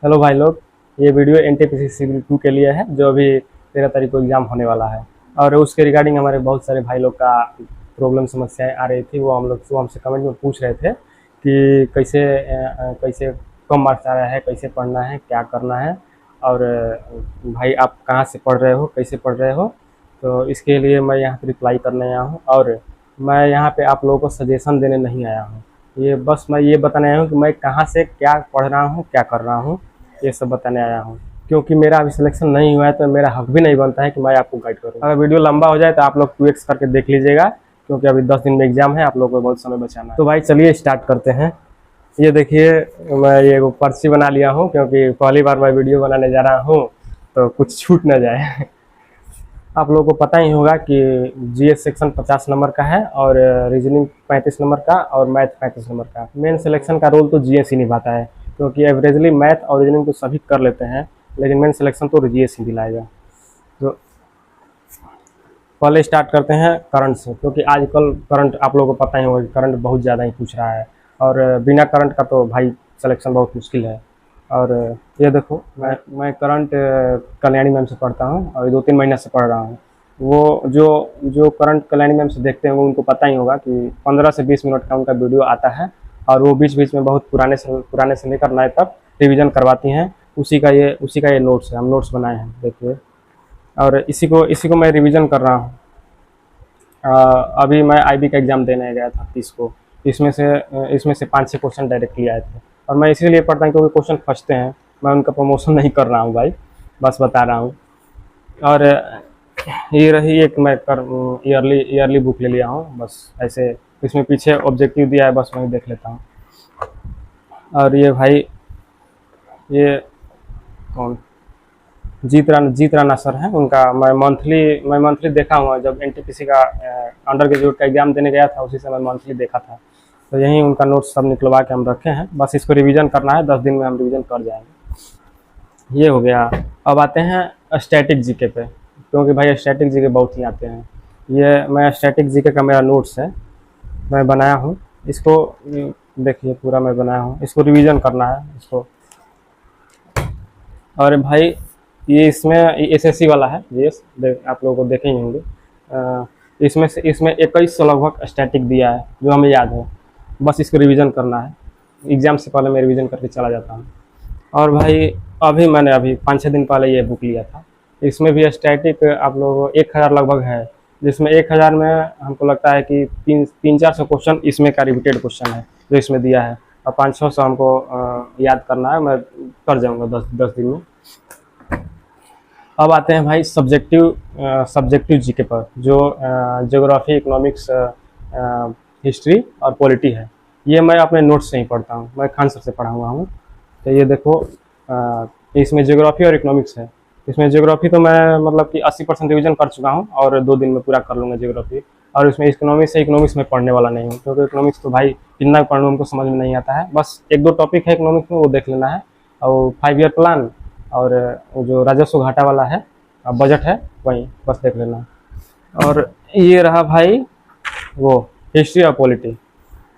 Hello भाई लोग। ये वीडियो एनटीपीसी सिविल 2 के लिए है जो अभी 13 तारीख को एग्ज़ाम होने वाला है। और उसके रिगार्डिंग हमारे बहुत सारे भाई लोग का प्रॉब्लम समस्याएं आ रही थी। वो हमसे कमेंट में पूछ रहे थे कि कैसे कम मार्क्स आ रहा है, कैसे पढ़ना है, क्या करना है। और भाई आप कहाँ से पढ़ रहे हो, कैसे पढ़ रहे हो। तो इसके लिए मैं यहाँ पे रिप्लाई करने आया हूँ। और मैं यहाँ पे आप लोगों को सजेशन देने नहीं आया हूँ। ये बस मैं ये बताने आया हूँ कि मैं कहाँ से क्या पढ़ रहा हूँ, क्या कर रहा हूँ, ये सब बताने आया हूँ। क्योंकि मेरा अभी सिलेक्शन नहीं हुआ है तो मेरा हक भी नहीं बनता है कि मैं आपको गाइड करूँ। अगर वीडियो लंबा हो जाए तो आप लोग 2x करके देख लीजिएगा, क्योंकि अभी 10 दिन में एग्जाम है, आप लोगों को बहुत समय बचाना है। तो भाई चलिए स्टार्ट करते हैं। ये देखिए, मैं ये वो पर्ची बना लिया हूँ क्योंकि पहली बार मैं वीडियो बनाने जा रहा हूँ तो कुछ छूट ना जाए। आप लोगों को पता ही होगा कि जीएस सेक्शन 50 नंबर का है और रीजनिंग 35 नंबर का और मैथ 35 नंबर का। मेन सिलेक्शन का रोल तो जीएस ही निभाता है, क्योंकि एवरेजली मैथ और रीजनिंग तो सभी कर लेते हैं, लेकिन मेन सिलेक्शन तो जीएस ही दिलाएगा। तो पहले स्टार्ट करते हैं करंट से, क्योंकि आजकल करंट आप लोगों को पता ही होगा कि करंट बहुत ज़्यादा ही पूछ रहा है। और बिना करंट का तो भाई सिलेक्शन बहुत मुश्किल है। और ये देखो, मैं करंट कल्याणी मैम से पढ़ता हूँ और 2-3 महीने से पढ़ रहा हूँ। वो जो जो करंट कल्याणी मैम से देखते हैं वो उनको पता ही होगा कि 15 से 20 मिनट का उनका वीडियो आता है। और वो बीच बीच में बहुत पुराने से लेकर नए तक रिवीजन करवाती हैं। उसी का ये नोट्स है, हम नोट्स बनाए हैं, देखिए। और इसी को मैं रिवीजन कर रहा हूँ। अभी मैं आईबी का एग्ज़ाम देने गया था 30 को। इसमें से 5-6 क्वेश्चन डायरेक्टली आए थे। और मैं इसीलिए पढ़ता हूँ क्योंकि क्वेश्चन फंसते हैं। मैं उनका प्रमोशन नहीं कर रहा हूँ भाई, बस बता रहा हूँ। और ये रही एक मैं कर ईयरली बुक ले लिया हूँ, बस ऐसे। इसमें पीछे ऑब्जेक्टिव दिया है, बस वही देख लेता हूँ। और ये भाई, ये कौन, जीत राणा सर हैं, उनका मैं मंथली देखा हुआ। जब एनटीपीसी का अंडर ग्रेजुएट का एग्ज़ाम देने गया था, उसी से मैं मंथली देखा था। तो यहीं उनका नोट्स सब निकलवा के हम रखे हैं, बस इसको रिवीजन करना है। 10 दिन में हम रिवीजन कर जाएंगे। ये हो गया। अब आते हैं स्टैटिक जीके पे, क्योंकि भाई स्टैटिक जीके बहुत ही आते हैं। ये मैं स्टैटिक जीके का मेरा नोट्स है, मैं बनाया हूँ। इसको देखिए, पूरा मैं बनाया हूँ, इसको रिवीजन करना है इसको। और भाई ये इसमें एसएससी वाला है, जीएस आप लोगों को देखे ही होंगे। इसमें 2100 लगभग स्टैटिक दिया है, जो हमें याद है। बस इसको रिवीजन करना है। एग्ज़ाम से पहले मैं रिवीजन करके चला जाता हूँ। और भाई मैंने 5-6 दिन पहले ये बुक लिया था। इसमें भी स्टैटिक आप लोगों 1000 लगभग है, जिसमें 1000 में हमको लगता है कि 300-400 क्वेश्चन इसमें का रिपीटेड क्वेश्चन है जो इसमें दिया है। और 500 हमको याद करना है। मैं कर जाऊँगा 10 दिन में। अब आते हैं भाई सब्जेक्टिव जीके पर, जो ज्योग्राफी, इकोनॉमिक्स, हिस्ट्री और पॉलिटी है। ये मैं अपने नोट्स से ही पढ़ता हूँ, मैं खान सर से पढ़ा हुआ हूँ। तो ये देखो, इसमें ज्योग्राफी और इकोनॉमिक्स है। इसमें ज्योग्राफी तो मैं मतलब कि 80% रिवीजन कर चुका हूँ और 2 दिन में पूरा कर लूँगा ज्योग्राफी। और इसमें इकोनॉमिक्स में पढ़ने वाला नहीं हूँ, क्योंकि इकोनॉमिक्स तो भाई कितना भी पढ़ लूँ उनको समझ में नहीं आता है। बस 1-2 टॉपिक है इकोनॉमिक्स में, वो देख लेना है। और 5 ईयर प्लान और जो राजस्व घाटा वाला है, बजट है, वही बस देख लेना। और ये रहा भाई वो हिस्ट्री और पॉलिटी।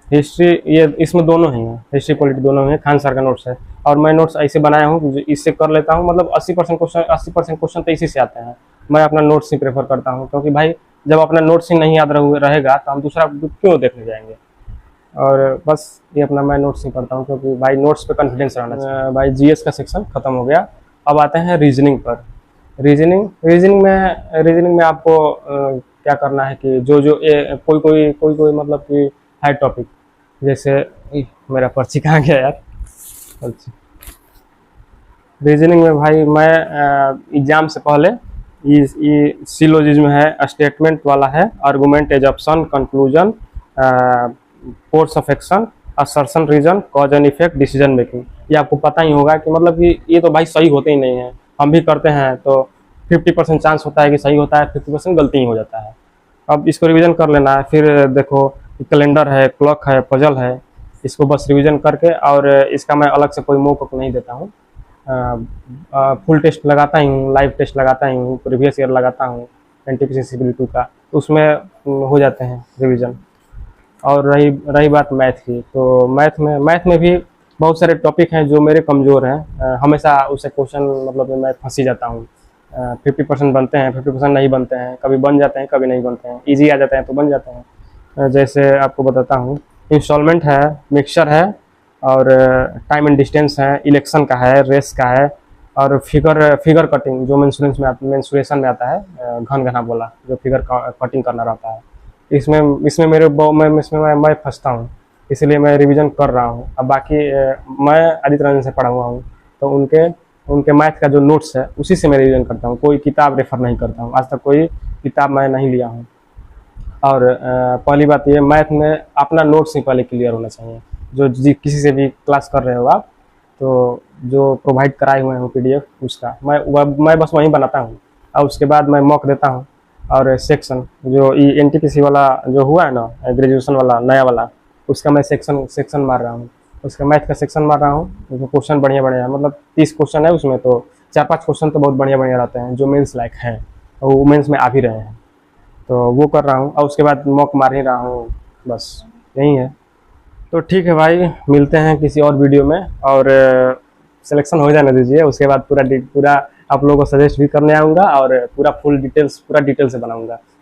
हिस्ट्री ये इसमें दोनों ही हैं, हिस्ट्री पॉलिटी दोनों ही हैं। खान सर का नोट्स है। और मैं नोट्स ऐसे बनाया हूँ कि इससे कर लेता हूँ, मतलब 80% क्वेश्चन तो इसी से आते हैं। मैं अपना नोट्स ही प्रेफर करता हूँ, क्योंकि भाई जब अपना नोट्स ही नहीं याद रहेगा तो हम दूसरा क्यों देखने जाएंगे। और बस ये अपना मैं नोट्स ही पढ़ता हूँ, क्योंकि भाई नोट्स पे कॉन्फिडेंस रहना चाहिए। भाई जीएस का सेक्शन खत्म हो गया। अब आते हैं रीजनिंग पर। रीजनिंग में आपको क्या करना है कि कोई मतलब कि है टॉपिक। जैसे मेरा पर्ची कहाँ गया यार, पर्ची। रीजनिंग में भाई मैं एग्जाम से पहले ये सिलोजिज्म है, स्टेटमेंट वाला है, argument, assumption, conclusion, course of action, assertion, reason, cause and effect, decision making. ये आपको पता ही होगा कि मतलब कि ये तो भाई सही होते ही नहीं है। हम भी करते हैं तो 50% चांस होता है कि सही होता है, 50% गलती ही हो जाता है। अब इसको रिवीजन कर लेना है। फिर देखो, कैलेंडर है, क्लॉक है, पजल है, इसको बस रिवीजन करके। और इसका मैं अलग से कोई मॉक नहीं देता हूँ। फुल टेस्ट लगाता ही हूँ, लाइव टेस्ट लगाता ही हूँ, प्रीवियस ईयर लगाता हूँ एनटीपीसी सिविल 2 का, तो उसमें हो जाते हैं रिवीजन। और रही बात मैथ की, तो मैथ में भी बहुत सारे टॉपिक हैं जो मेरे कमज़ोर हैं, हमेशा उससे क्वेश्चन मतलब मैं फंसी जाता हूँ। 50% बनते हैं, 50% नहीं बनते हैं, कभी बन जाते हैं, कभी नहीं बनते हैं, इजी आ जाते हैं तो बन जाते हैं। जैसे आपको बताता हूँ, इंस्टॉलमेंट है, मिक्सचर है, और टाइम एंड डिस्टेंस है, इलेक्शन का है, रेस का है, और फिगर फिगर कटिंग जो मेंसुरेशन में आता है, घन घना बोला जो फिगर कटिंग करना रहता है। इसमें इसमें मेरे मैं इसमें मैं फंसता हूँ, इसलिए मैं रिवीजन कर रहा हूँ। अब बाकी मैं आदित्य रंजन से पढ़ा हुआ हूँ, तो उनके उनके मैथ का जो नोट्स है उसी से मैं रिवीजन करता हूँ, कोई किताब रेफर नहीं करता हूँ, आज तक कोई किताब मैं नहीं लिया हूँ। और पहली बात ये, मैथ में अपना नोट्स ही पहले क्लियर होना चाहिए। जो किसी से भी क्लास कर रहे हो आप, तो जो प्रोवाइड कराए हुए हैं पीडीएफ, उसका मैं बस वहीं बनाता हूँ, और उसके बाद मैं मॉक देता हूँ। और सेक्शन जो एनटीपीसी वाला जो हुआ है ना, ग्रेजुएशन वाला नया वाला, उसका मैं सेक्शन मार रहा हूँ, उसका मैथ का सेक्शन मार रहा हूँ। उसमें क्वेश्चन बढ़िया बढ़िया है, मतलब 30 क्वेश्चन है उसमें, तो 4-5 क्वेश्चन तो बहुत बढ़िया बढ़िया रहते हैं जो मेंस लायक हैं, और वो मेंस में आ भी रहे हैं, तो वो कर रहा हूँ। और उसके बाद मॉक मार ही रहा हूँ, बस यही है। तो ठीक है भाई, मिलते हैं किसी और वीडियो में, और सिलेक्शन हो जाने दीजिए, उसके बाद पूरा आप लोगों को सजेस्ट भी करने आऊँगा, और पूरा फुल डिटेल्स पूरा डिटेल से बनाऊँगा।